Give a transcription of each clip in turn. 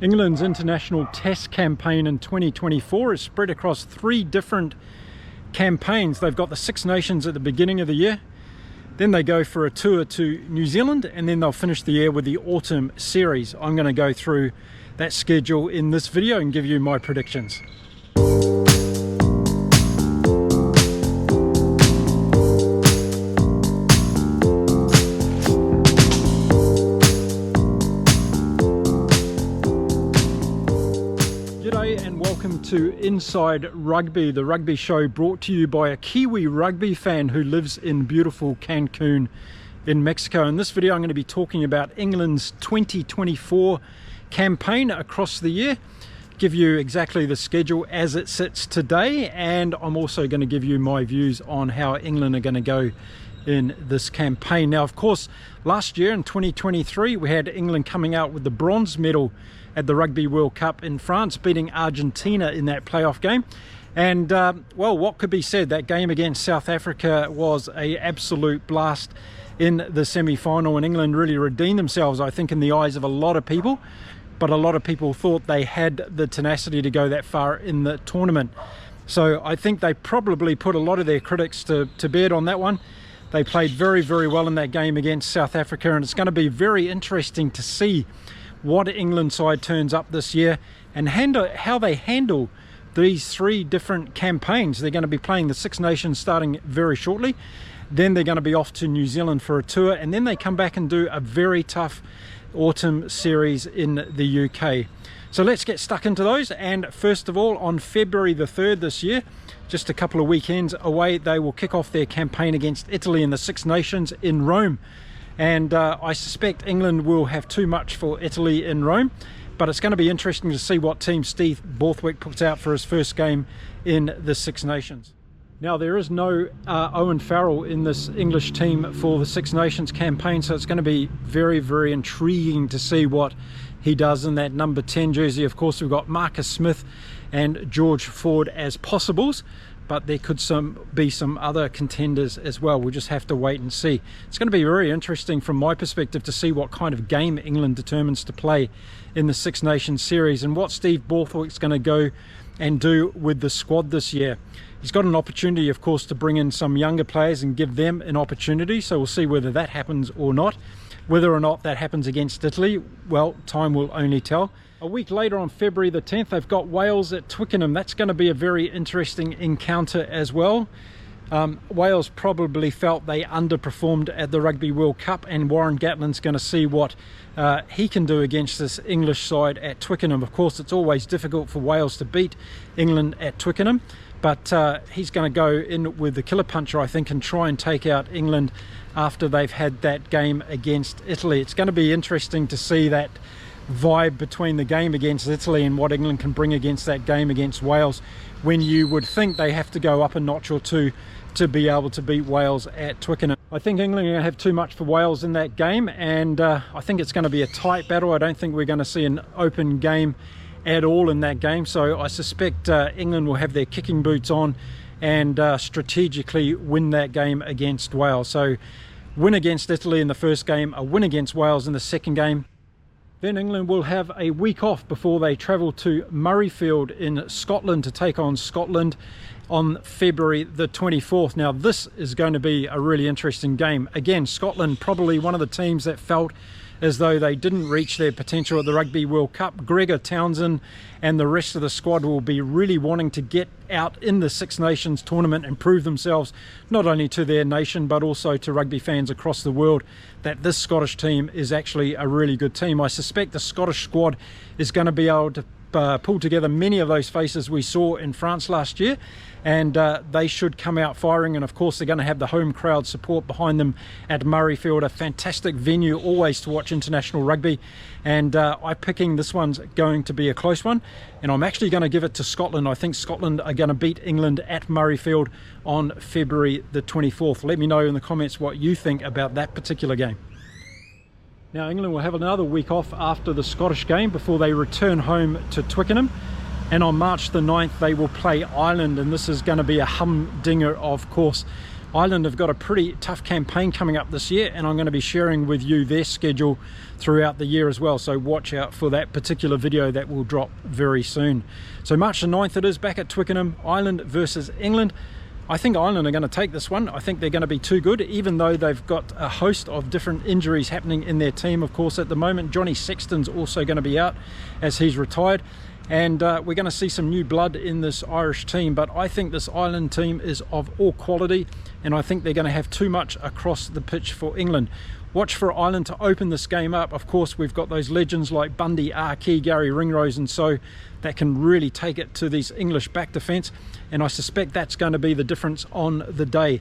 England's international test campaign in 2024 is spread across 3 different campaigns. They've got the Six Nations at the beginning of the year, then they go for a tour to New Zealand, and then they'll finish the year with the autumn series. I'm going to go through that schedule in this video and give you my predictions. Welcome to Inside Rugby, the rugby show brought to you by a Kiwi rugby fan who lives in beautiful Cancun in Mexico. In this video I'm going to be talking about England's 2024 campaign across the year, give you exactly the schedule as it sits today, and I'm also going to give you my views on how England are going to go in this campaign. Now, of course, last year in 2023 we had England coming out with the bronze medal at the Rugby World Cup in France, beating Argentina in that playoff game. And well, what could be said? That game against South Africa was an absolute blast in the semi-final, and England really redeemed themselves, I think, in the eyes of a lot of people. But a lot of people thought they had the tenacity to go that far in the tournament. So I think they probably put a lot of their critics to bed on that one. They played very, very well in that game against South Africa, and it's going to be very interesting to see what England side turns up this year and how they handle these 3 different campaigns. They're going to be playing the Six Nations starting very shortly, then they're going to be off to New Zealand for a tour, and then they come back and do a very tough autumn series in the UK. So let's get stuck into those. And first of all, on February the 3rd this year, just a couple of weekends away, they will kick off their campaign against Italy in the Six Nations in Rome. And I suspect England will have too much for Italy in Rome, but it's going to be interesting to see what team Steve Borthwick puts out for his first game in the Six Nations. Now, there is no Owen Farrell in this English team for the Six Nations campaign, so it's going to be very, very intriguing to see what he does in that number 10 jersey. Of course, we've got Marcus Smith and George Ford as possibles, but there could be some other contenders as well. We'll just have to wait and see. It's going to be very interesting from my perspective to see what kind of game England determines to play in the Six Nations series and what Steve Borthwick's going to go and do with the squad this year. He's got an opportunity, of course, to bring in some younger players and give them an opportunity, so we'll see whether that happens or not. Whether or not that happens against Italy, well, time will only tell. A week later, on February the 10th, they've got Wales at Twickenham. That's going to be a very interesting encounter as well. Wales probably felt they underperformed at the Rugby World Cup, and Warren Gatland's going to see what he can do against this English side at Twickenham. Of course, it's always difficult for Wales to beat England at Twickenham, but he's going to go in with the killer puncher, I think, and try and take out England after they've had that game against Italy. It's going to be interesting to see that vibe between the game against Italy and what England can bring against that game against Wales, when you would think they have to go up a notch or two to be able to beat Wales at Twickenham. I think England are going to have too much for Wales in that game, and I think it's going to be a tight battle. I don't think we're going to see an open game at all in that game, so I suspect England will have their kicking boots on and strategically win that game against Wales. So win against Italy in the first game, a win against Wales in the second game. Then England will have a week off before they travel to Murrayfield in Scotland to take on Scotland on February the 24th. Now, this is going to be a really interesting game. Again, Scotland probably one of the teams that felt as though they didn't reach their potential at the Rugby World Cup. Gregor Townsend and the rest of the squad will be really wanting to get out in the Six Nations tournament and prove themselves not only to their nation but also to rugby fans across the world that this Scottish team is actually a really good team. I suspect the Scottish squad is going to be able to pull together many of those faces we saw in France last year, and they should come out firing. And of course they're going to have the home crowd support behind them at Murrayfield, a fantastic venue always to watch international rugby, and I'm picking this one's going to be a close one, and I'm actually going to give it to Scotland. I think Scotland are going to beat England at Murrayfield on February the 24th. Let me know in the comments what you think about that particular game. Now, England will have another week off after the Scottish game before they return home to Twickenham, and on March the 9th they will play Ireland, and this is going to be a humdinger, of course. Ireland have got a pretty tough campaign coming up this year, and I'm going to be sharing with you their schedule throughout the year as well, so watch out for that particular video that will drop very soon. So March the 9th it is, back at Twickenham, Ireland versus England. I think Ireland are going to take this one. I think they're going to be too good, even though they've got a host of different injuries happening in their team. Of course, at the moment, Johnny Sexton's also going to be out as he's retired. And we're going to see some new blood in this Irish team. But I think this Ireland team is of all quality, and I think they're going to have too much across the pitch for England. Watch for Ireland to open this game up. Of course, we've got those legends like Bundy, Arkey, Gary Ringrose, and so that can really take it to these English back defence, and I suspect that's going to be the difference on the day.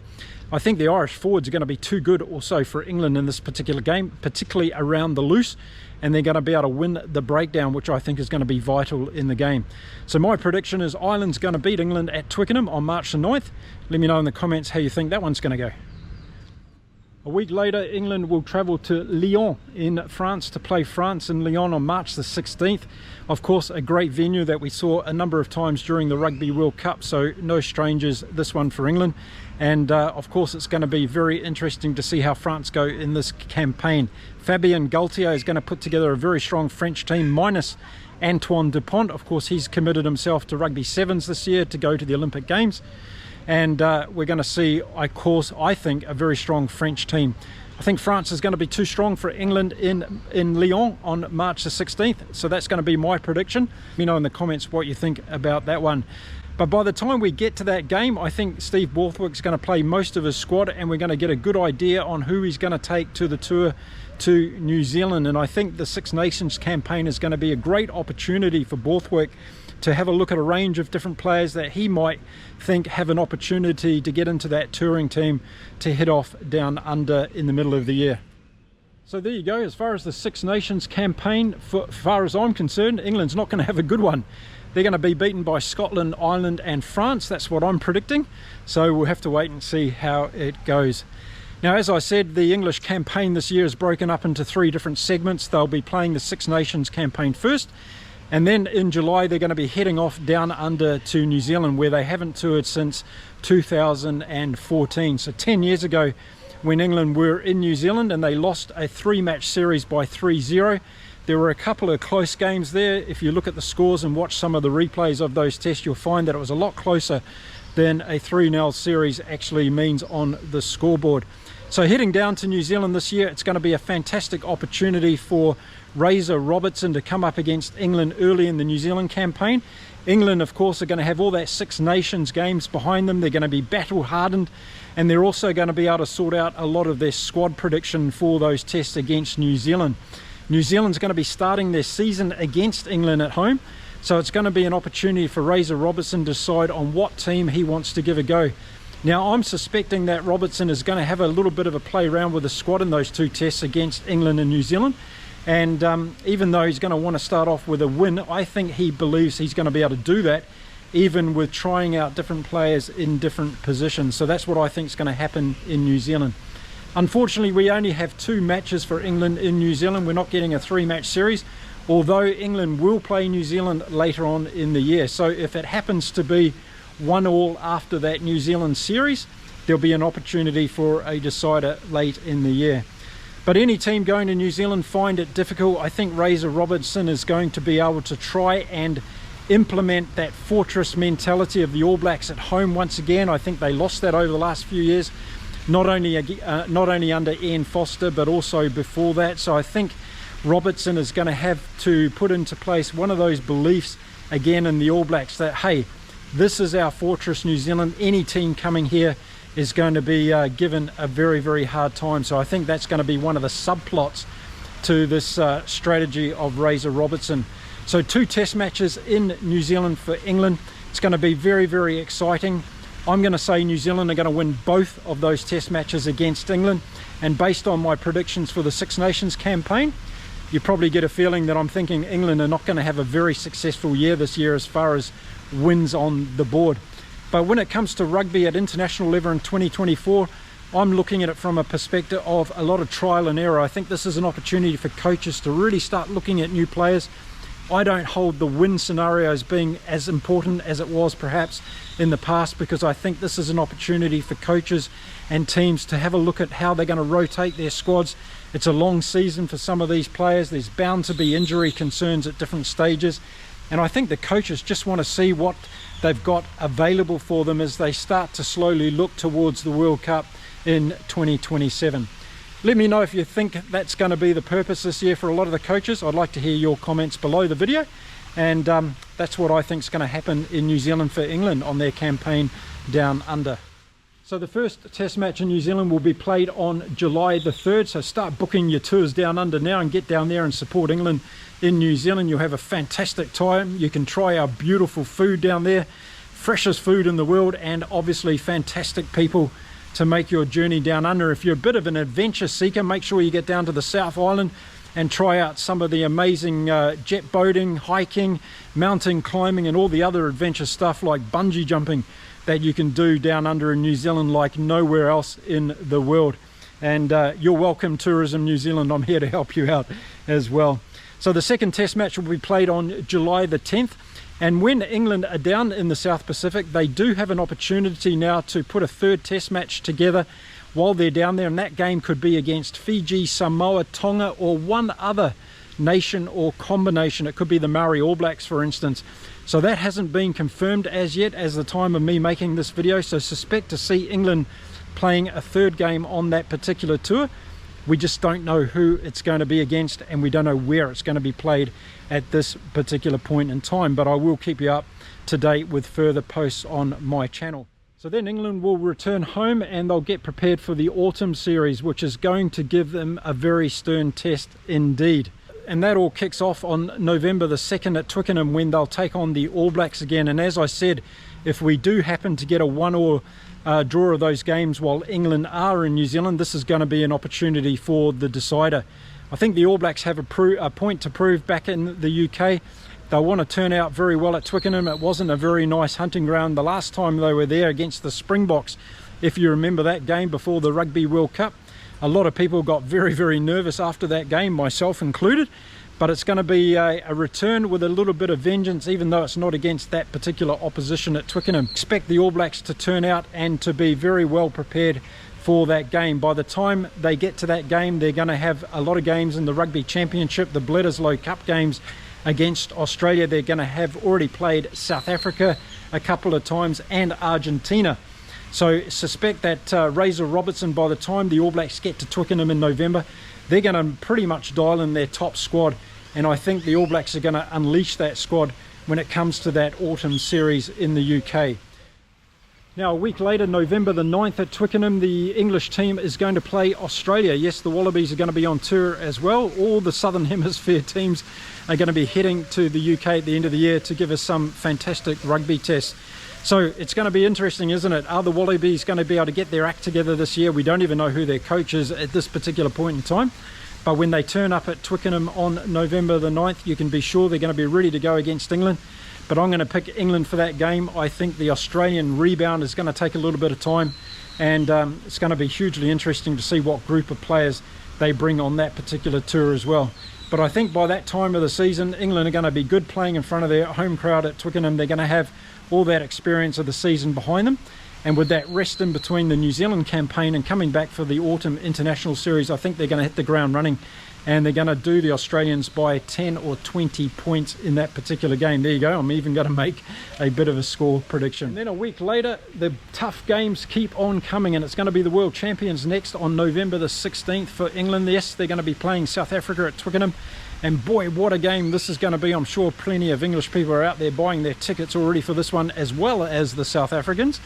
I think the Irish forwards are going to be too good also for England in this particular game, particularly around the loose, and they're going to be able to win the breakdown, which I think is going to be vital in the game. So my prediction is Ireland's going to beat England at Twickenham on March the 9th. Let me know in the comments how you think that one's going to go. A week later, England will travel to Lyon in France to play France in Lyon on March the 16th. Of course, a great venue that we saw a number of times during the Rugby World Cup, so no strangers this one for England. And of course, it's going to be very interesting to see how France go in this campaign. Fabien Galtier is going to put together a very strong French team, minus Antoine Dupont. Of course, he's committed himself to Rugby Sevens this year to go to the Olympic Games. And we're going to see, of course, I think, a very strong French team. I think France is going to be too strong for England in Lyon on March the 16th. So that's going to be my prediction. Let me know in the comments what you think about that one. But by the time we get to that game, I think Steve Borthwick's going to play most of his squad, and we're going to get a good idea on who he's going to take to the tour to New Zealand. And I think the Six Nations campaign is going to be a great opportunity for Borthwick to have a look at a range of different players that he might think have an opportunity to get into that touring team to head off down under in the middle of the year. So there you go. As far as the Six Nations campaign, as far as I'm concerned, England's not going to have a good one. They're going to be beaten by Scotland, Ireland and France. That's what I'm predicting. So we'll have to wait and see how it goes. Now, as I said, the English campaign this year is broken up into 3 different segments. They'll be playing the Six Nations campaign first, and then in July they're going to be heading off down under to New Zealand, where they haven't toured since 2014. So 10 years ago when England were in New Zealand and they lost a 3-match series by 3-0. There were a couple of close games there. If you look at the scores and watch some of the replays of those tests, you'll find that it was a lot closer than a 3-0 series actually means on the scoreboard. So heading down to New Zealand this year, it's going to be a fantastic opportunity for Razor Robertson to come up against England early in the New Zealand campaign. England, of course, are going to have all that Six Nations games behind them. They're going to be battle hardened, and they're also going to be able to sort out a lot of their squad prediction for those tests against New Zealand. New Zealand's going to be starting their season against England at home, so it's going to be an opportunity for Razor Robertson to decide on what team he wants to give a go. Now, I'm suspecting that Robertson is going to have a little bit of a play around with the squad in those 2 tests against England and New Zealand. And even though he's going to want to start off with a win, I think he believes he's going to be able to do that, even with trying out different players in different positions. So that's what I think is going to happen in New Zealand. Unfortunately, we only have 2 matches for England in New Zealand. We're not getting a 3-match series, although England will play New Zealand later on in the year. So if it happens to be 1-1 after that New Zealand series, there'll be an opportunity for a decider late in the year. But any team going to New Zealand find it difficult. I think Razor Robertson is going to be able to try and implement that fortress mentality of the All Blacks at home once again. I think they lost that over the last few years, not only under Ian Foster, but also before that. So I think Robertson is going to have to put into place one of those beliefs again in the All Blacks that, hey, this is our fortress, New Zealand. Any team coming here is going to be given a very, very hard time. So I think that's going to be one of the subplots to this strategy of Razor Robertson. So 2 test matches in New Zealand for England. It's going to be very, very exciting. I'm going to say New Zealand are going to win both of those test matches against England. And based on my predictions for the Six Nations campaign, you probably get a feeling that I'm thinking England are not going to have a very successful year this year as far as wins on the board. But when it comes to rugby at international level in 2024, I'm looking at it from a perspective of a lot of trial and error. I think this is an opportunity for coaches to really start looking at new players I don't hold the win scenario as being as important as it was perhaps in the past, because I think this is an opportunity for coaches and teams to have a look at how they're going to rotate their squads. It's a long season for some of these players. There's bound to be injury concerns at different stages, and I think the coaches just want to see what they've got available for them as they start to slowly look towards the World Cup in 2027. Let me know if you think that's going to be the purpose this year for a lot of the coaches. I'd like to hear your comments below the video, and that's what I think is going to happen in New Zealand for England on their campaign down under. So the first test match in New Zealand will be played on July the 3rd, so start booking your tours down under now and get down there and support England in New Zealand. You'll have a fantastic time. You can try our beautiful food down there, freshest food in the world, and obviously fantastic people to make your journey down under. If you're a bit of an adventure seeker, make sure you get down to the South Island and try out some of the amazing jet boating, hiking, mountain climbing, and all the other adventure stuff like bungee jumping that you can do down under in New Zealand like nowhere else in the world. And you're welcome, Tourism New Zealand. I'm here to help you out as well. So the second test match will be played on July the 10th. And when England are down in the South Pacific, they do have an opportunity now to put a third test match together while they're down there. And that game could be against Fiji, Samoa, Tonga, or one other nation or combination. It could be the Maori All Blacks, for instance. So that hasn't been confirmed as yet as the time of me making this video. So suspect to see England playing a third game on that particular tour. We just don't know who it's going to be against, and we don't know where it's going to be played at this particular point in time, but I will keep you up to date with further posts on my channel. So then England will return home and they'll get prepared for the autumn series, which is going to give them a very stern test indeed. And that all kicks off on November the 2nd at Twickenham, when they'll take on the All Blacks again. And as I said, if we do happen to get a 1-1 draw of those games while England are in New Zealand, this is going to be an opportunity for the decider. I think the All Blacks have a point to prove back in the UK. They'll want to turn out very well at Twickenham. It wasn't a very nice hunting ground the last time they were there against the Springboks, if you remember that game before the Rugby World Cup. A lot of people got very, very nervous after that game, myself included. But it's going to be a return with a little bit of vengeance, even though it's not against that particular opposition at Twickenham. Expect the All Blacks to turn out and to be very well prepared for that game. By the time they get to that game, they're going to have a lot of games in the Rugby Championship, the Bledisloe Cup games against Australia. They're going to have already played South Africa a couple of times and Argentina. So suspect that Razor Robertson, by the time the All Blacks get to Twickenham in November, they're going to pretty much dial in their top squad, and I think the All Blacks are going to unleash that squad when it comes to that autumn series in the UK. Now a week later, November the 9th at Twickenham, the English team is going to play Australia. Yes, the Wallabies are going to be on tour as well. All the Southern Hemisphere teams are going to be heading to the UK at the end of the year to give us some fantastic rugby tests. So it's going to be interesting, isn't it? Are the Wallabies going to be able to get their act together this year? We don't even know who their coach is at this particular point in time. But when they turn up at Twickenham on November the 9th, you can be sure they're going to be ready to go against England. But I'm going to pick England for that game. I think the Australian rebound is going to take a little bit of time, and it's going to be hugely interesting to see what group of players they bring on that particular tour as well. But I think by that time of the season, England are going to be good playing in front of their home crowd at Twickenham. They're going to have all that experience of the season behind them, and with that rest in between the New Zealand campaign and coming back for the autumn international series, I think they're going to hit the ground running, and they're going to do the Australians by 10 or 20 points in that particular game. There you go. I'm even going to make a bit of a score prediction. And then a week later, the tough games keep on coming, and it's going to be the World Champions next on November the 16th for England. Yes, they're going to be playing South Africa at Twickenham. And boy, what a game this is going to be. I'm sure plenty of English people are out there buying their tickets already for this one, as well as the South Africans.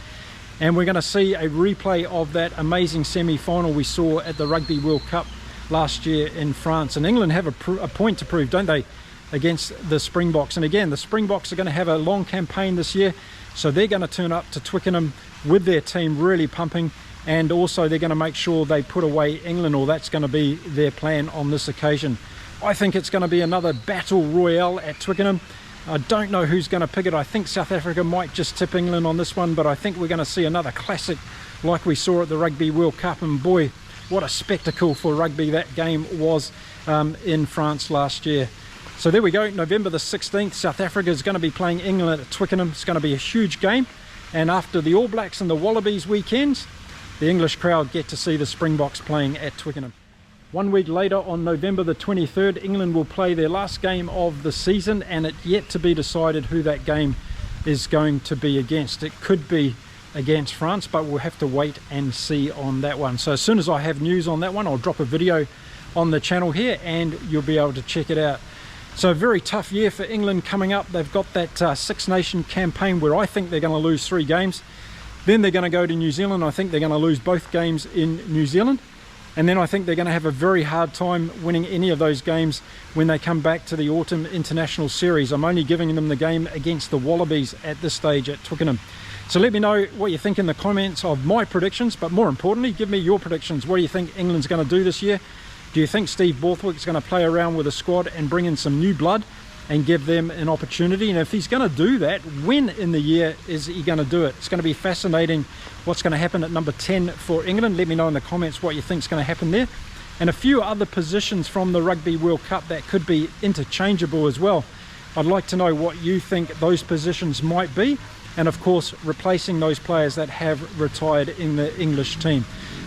And we're going to see a replay of that amazing semi-final we saw at the Rugby World Cup last year in France. And England have a point to prove, don't they, against the Springboks. And again, the Springboks are going to have a long campaign this year, so they're going to turn up to Twickenham with their team really pumping, and also they're going to make sure they put away England, or that's going to be their plan on this occasion. I think it's going to be another battle royale at Twickenham. I don't know who's going to pick it. I think South Africa might just tip England on this one, but I think we're going to see another classic like we saw at the Rugby World Cup. And boy, what a spectacle for rugby that game was in France last year. So there we go, November the 16th, South Africa is going to be playing England at Twickenham. It's going to be a huge game. And after the All Blacks and the Wallabies weekends, the English crowd get to see the Springboks playing at Twickenham. 1 week later, on November the 23rd, England will play their last game of the season, and it's yet to be decided who that game is going to be against. It could be against France, but we'll have to wait and see on that one. So as soon as I have news on that one, I'll drop a video on the channel here and you'll be able to check it out. So a very tough year for England coming up. They've got that Six Nation campaign where I think they're going to lose 3 games. Then they're going to go to New Zealand. I think they're going to lose both games in New Zealand. And then I think they're going to have a very hard time winning any of those games when they come back to the autumn international series. I'm only giving them the game against the Wallabies at this stage at Twickenham. So let me know what you think in the comments of my predictions, but more importantly, give me your predictions. What do you think England's going to do this year? Do you think Steve Borthwick's going to play around with a squad and bring in some new blood and give them an opportunity? And if he's going to do that, when in the year is he going to do it? It's going to be fascinating what's going to happen at number 10 for England. Let me know in the comments what you think is going to happen there. And a few other positions from the Rugby World Cup that could be interchangeable as well. I'd like to know what you think those positions might be. And of course, replacing those players that have retired in the English team.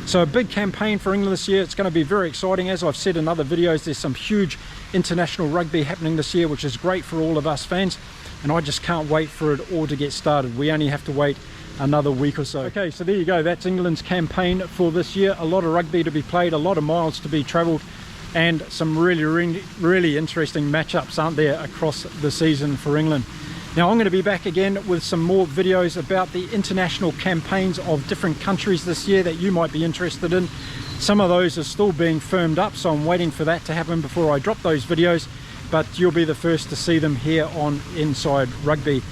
So a big campaign for England this year. It's going to be very exciting. As I've said in other videos, there's some huge international rugby happening this year, which is great for all of us fans. And I just can't wait for it all to get started. We only have to wait another week or so. Okay, so there you go. That's England's campaign for this year. A lot of rugby to be played, a lot of miles to be travelled, and some really interesting matchups, aren't there, across the season for England. Now I'm going to be back again with some more videos about the international campaigns of different countries this year that you might be interested in. Some of those are still being firmed up, so I'm waiting for that to happen before I drop those videos, but you'll be the first to see them here on Inside Rugby.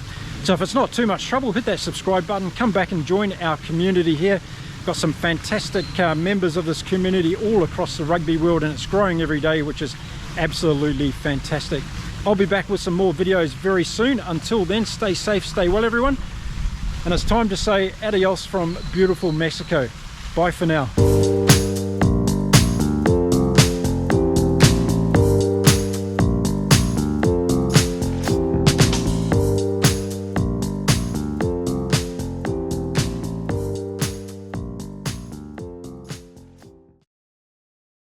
So if it's not too much trouble, hit that subscribe button, come back and join our community here. Got some fantastic members of this community all across the rugby world, and it's growing every day, which is absolutely fantastic. I'll be back with some more videos very soon. Until then, stay safe, stay well everyone. And it's time to say adios from beautiful Mexico. Bye for now.